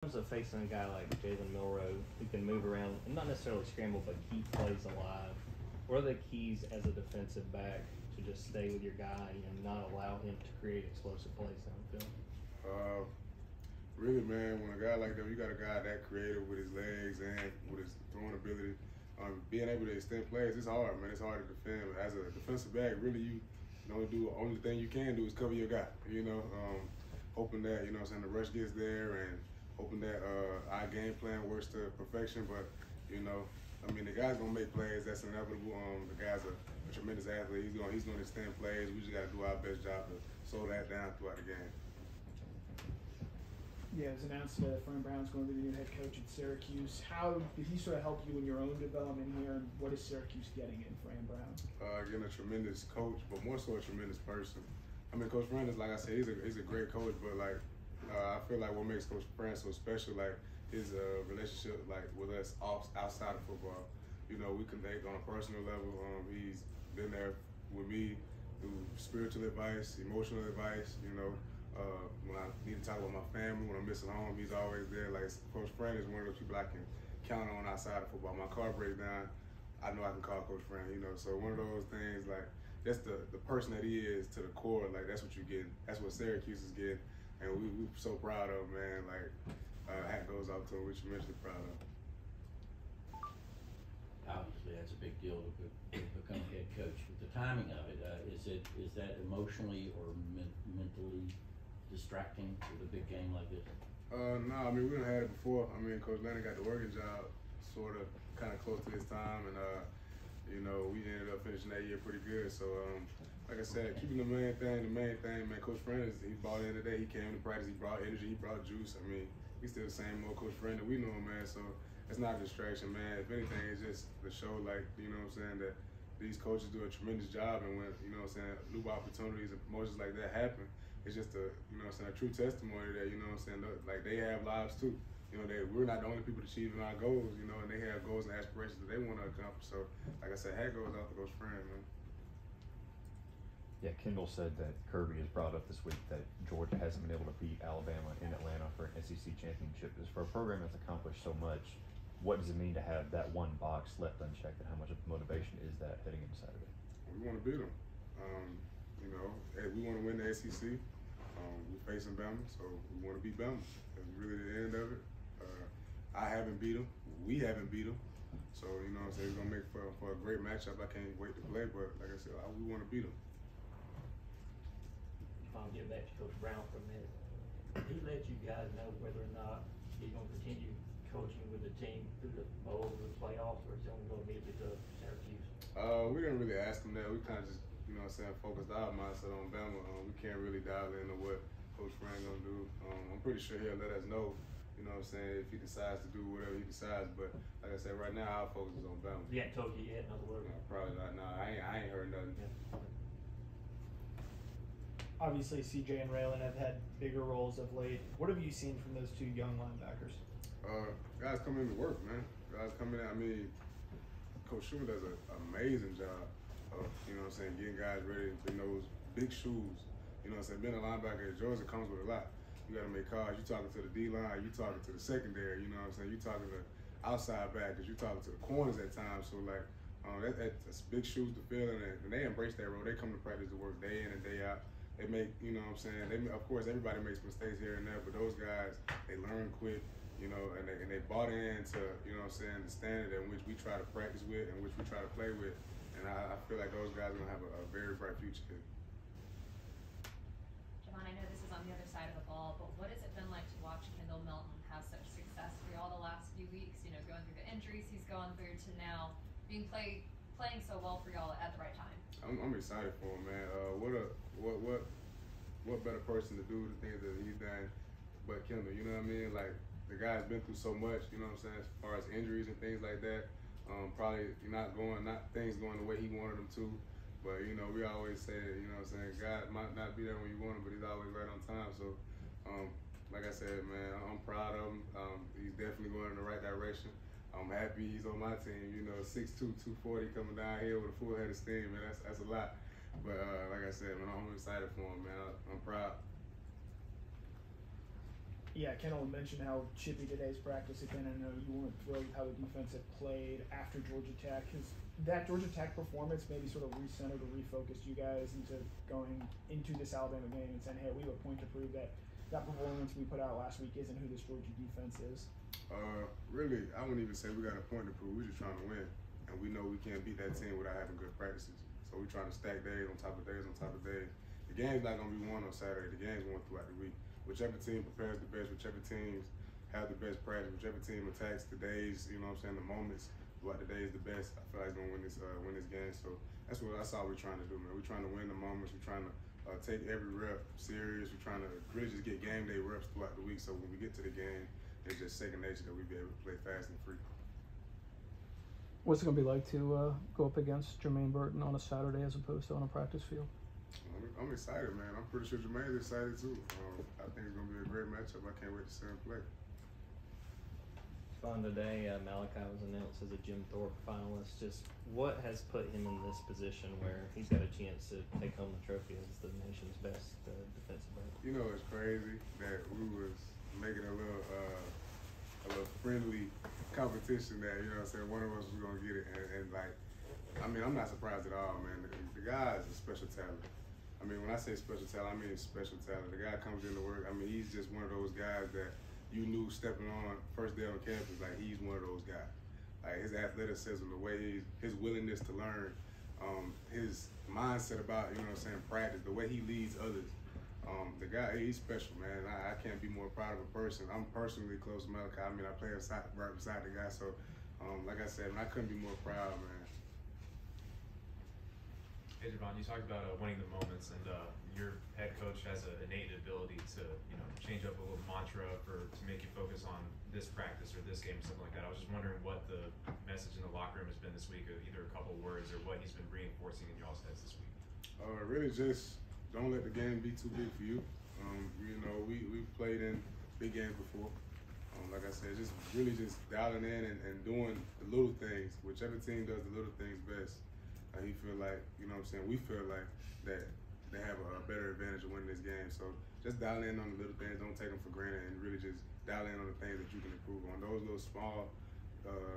terms of facing a guy like Jalen Milroe who can move around and not necessarily scramble but keep plays alive, what are the keys as a defensive back to just stay with your guy and not allow him to create explosive plays downfield? Really, man, when a guy like that, you got a guy that creative with his legs and with his throwing ability, being able to extend plays, it's hard, man. It's hard to defend. But as a defensive back, really, the only thing you can do is cover your guy, hoping that, the rush gets there and hoping that our game plan works to perfection. But, the guy's going to make plays. That's inevitable. The guy's a tremendous athlete. He's going to extend plays. We just got to do our best job to slow that down throughout the game. Yeah, it was announced today that Fran Brown's going to be the new head coach at Syracuse. How did he sort of help you in your own development here, and what is Syracuse getting in Fran Brown? Getting a tremendous coach, but more so a tremendous person. Coach Fran is, like I said, he's a great coach, but I feel like what makes Coach Fran so special, his relationship with us outside of football. We connect on a personal level. He's been there with me through spiritual advice, emotional advice. When I need to talk about my family, when I'm missing home, he's always there. Coach Fran is one of those people I can count on outside of football. My car breaks down, I know I can call Coach Fran, So one of those things, that's the person that he is to the core. That's what you're getting. That's what Syracuse is getting. And we're so proud of him, man. Hat goes off to him. We're tremendously proud of him. Obviously, that's a big deal to become head coach. But the timing of it, is that emotionally or mentally distracting with a big game like this? No, we done had it before. Coach Lennon got the Oregon job kind of close to his time, and we ended up finishing that year pretty good. So, like I said, keeping the main thing, man. Coach Fran he bought in today. He came to practice. He brought energy. He brought juice. He's still the same old Coach Fran that we know him, man. So it's not a distraction, man. If anything, it's just the show, that these coaches do a tremendous job, and when new opportunities and promotions like that happen, it's just a true testimony that they have lives too. We're not the only people achieving our goals, and they have goals and aspirations that they want to accomplish. So, like I said, hat goes off to Coach Fran, man. Yeah, Kendall said that Kirby has brought up this week that Georgia hasn't been able to beat Alabama in Atlanta for an SEC championship. Is for a program that's accomplished so much, what does it mean to have that one box left unchecked, and how much of motivation is that heading into Saturday? We want to beat them. We want to win the SEC. We're facing Bama, so we want to beat Bama. That's really the end of it. I haven't beat them. We haven't beat them. So, we're going to make for a great matchup. I can't wait to play, but like I said, we want to beat them. I'll get back to Coach Brown for a minute. He let you guys know whether or not he's going to continue coaching with the team through the bowl, through the playoffs, or is he only going to immediately to Syracuse? We didn't really ask him that. We kind of just, focused our mindset on Bama. We can't really dial into what Coach Fran going to do. I'm pretty sure he'll let us know, if he decides to do whatever he decides. But like I said, right now our focus is on Bama. He hadn't told you yet, in other words? No, probably not. No, I ain't heard nothing. Yeah. Obviously, CJ and Raylan have had bigger roles of late. What have you seen from those two young linebackers? Guys come in to work, man. Guys come in. Coach Schumer does an amazing job of, getting guys ready in those big shoes. Being a linebacker at Georgia comes with a lot. You got to make calls. You talking to the D-line. You talking to the secondary. You talking to outside backers. You talking to the corners at times. So, that's big shoes to fill, and they embrace that role. They come to practice to work day in and day out. They make, of course, everybody makes mistakes here and there, but those guys, they learn quick, and they bought into, the standard in which we try to practice with and which we try to play with. And I feel like those guys are going to have a very bright future here. Javon, I know this is on the other side of the ball, but what has it been like to watch Kendall Milton have such success through all the last few weeks, going through the injuries he's gone through to now being playing so well for y'all at the right time? I'm excited for him, man. What better person to do the things that he's done but Kendall, you know what I mean? The guy's been through so much, as far as injuries and things like that. Probably not things going the way he wanted them to. But, we always say, God might not be there when you want him, but he's always right on time. So, like I said, man, I'm proud of him. He's definitely going in the right direction. I'm happy he's on my team. 6'2", 240 coming down here with a full head of steam, man. That's a lot. But like I said, man, I'm excited for him, man. I'm proud. Yeah, Kendall mentioned how chippy today's practice had been. I know you weren't thrilled with how the defense had played after Georgia Tech. Has that Georgia Tech performance maybe sort of recentered or refocused you guys into going into this Alabama game and saying, hey, we have a point to prove that that performance we put out last week isn't who this Georgia defense is? Really, I wouldn't even say we got a point to prove. We're just trying to win. And we know we can't beat that team without having good practices. So we're trying to stack days on top of days on top of days. The game's not going to be won on Saturday. The game's won throughout the week. Whichever team prepares the best, whichever teams have the best practice, whichever team attacks the days, you know what I'm saying, the moments throughout the day is the best. I feel like they're going to win this game. So that's all we're trying to do, man. We're trying to win the moments. We're trying to take every rep serious. We're trying to really just get game day reps throughout the week. So when we get to the game, it's just second nature that we be able to play fast and free. What's it going to be like to go up against Jermaine Burton on a Saturday as opposed to on a practice field? I'm excited, man. I'm pretty sure Jermaine's excited too. I think it's going to be a great matchup. I can't wait to see him play. On today, Malachi was announced as a Jim Thorpe finalist. Just what has put him in this position where he's got a chance to take home the trophy as the nation's best defensive back? You know, it's crazy that we was making a little friendly competition that, you know what I'm saying, one of us was going to get it. And like, I mean, I'm not surprised at all, man. The guy is a special talent. I mean, when I say special talent, I mean special talent. The guy comes into work. I mean, he's just one of those guys that you knew stepping on first day on campus, like he's one of those guys. Like his athleticism, the way his willingness to learn, his mindset about, you know what I'm saying, practice, the way he leads others. The guy, he's special, man. I can't be more proud of a person. I'm personally close to Malachi. I mean, I play right beside the guy, so like I said, man, I couldn't be more proud, man. Hey, Javon, you talked about winning the moments, and your head coach has an innate ability to, you know, change up a little mantra to make you focus on this practice or this game or something like that. I was just wondering what the message in the locker room has been this week, or either a couple words or what he's been reinforcing in y'all's heads this week. Really just don't let the game be too big for you. You know, we've played in big games before. Like I said, just really just dialing in and doing the little things. Whichever team does the little things best. He feel like, you know what I'm saying, we feel like that they have a better advantage of winning this game. So just dial in on the little things, don't take them for granted, and really just dial in on the things that you can improve on. Those little small,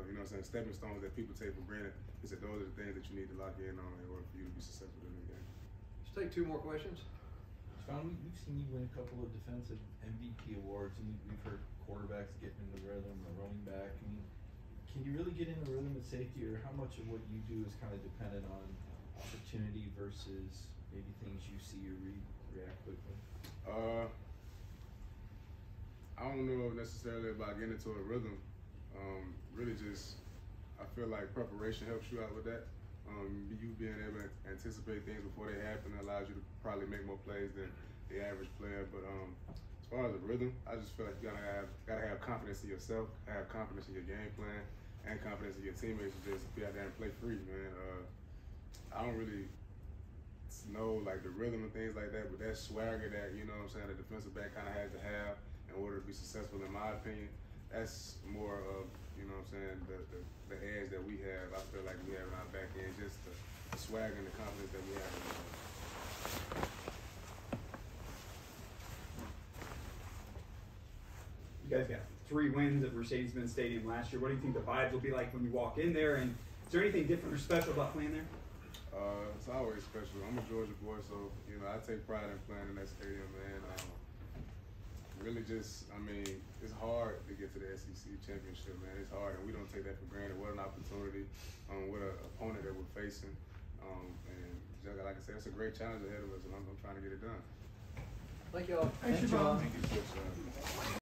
you know what I'm saying, stepping stones that people take for granted, he said those are the things that you need to lock in on in order for you to be successful in the game. Let's take two more questions. Javon, we've seen you win a couple of defensive MVP awards, and we've heard quarterbacks getting into rhythm or running back. I mean, can you really get into rhythm with safety, or how much of what you do is kind of dependent on opportunity versus maybe things you see or react quickly? I don't know necessarily about getting into a rhythm. Really just, I feel like preparation helps you out with that. You being able to anticipate things before they happen allows you to probably make more plays than the average player. But as far as the rhythm, I just feel like you gotta have confidence in yourself, have confidence in your game plan, and confidence in your teammates to just be out there and play free, man. I don't really know like the rhythm and things like that, but that swagger that, you know what I'm saying, the defensive back kind of has to have in order to be successful, in my opinion, that's more of, you know what I'm saying, the edge that we have. I feel like we have in our back end, just the swagger and the confidence that we have in the You guys got 3 wins at Mercedes-Benz Stadium last year. What do you think the vibes will be like when you walk in there? And is there anything different or special about playing there? It's always special. I'm a Georgia boy, so, you know, I take pride in playing in that stadium, man. Really just, I mean, it's hard to get to the SEC championship, man. It's hard, and we don't take that for granted. What an opportunity, what an opponent that we're facing. And like I said, it's a great challenge ahead of us, and I'm trying to get it done. Thank y'all. Thanks, Javon. Thank you, Coach.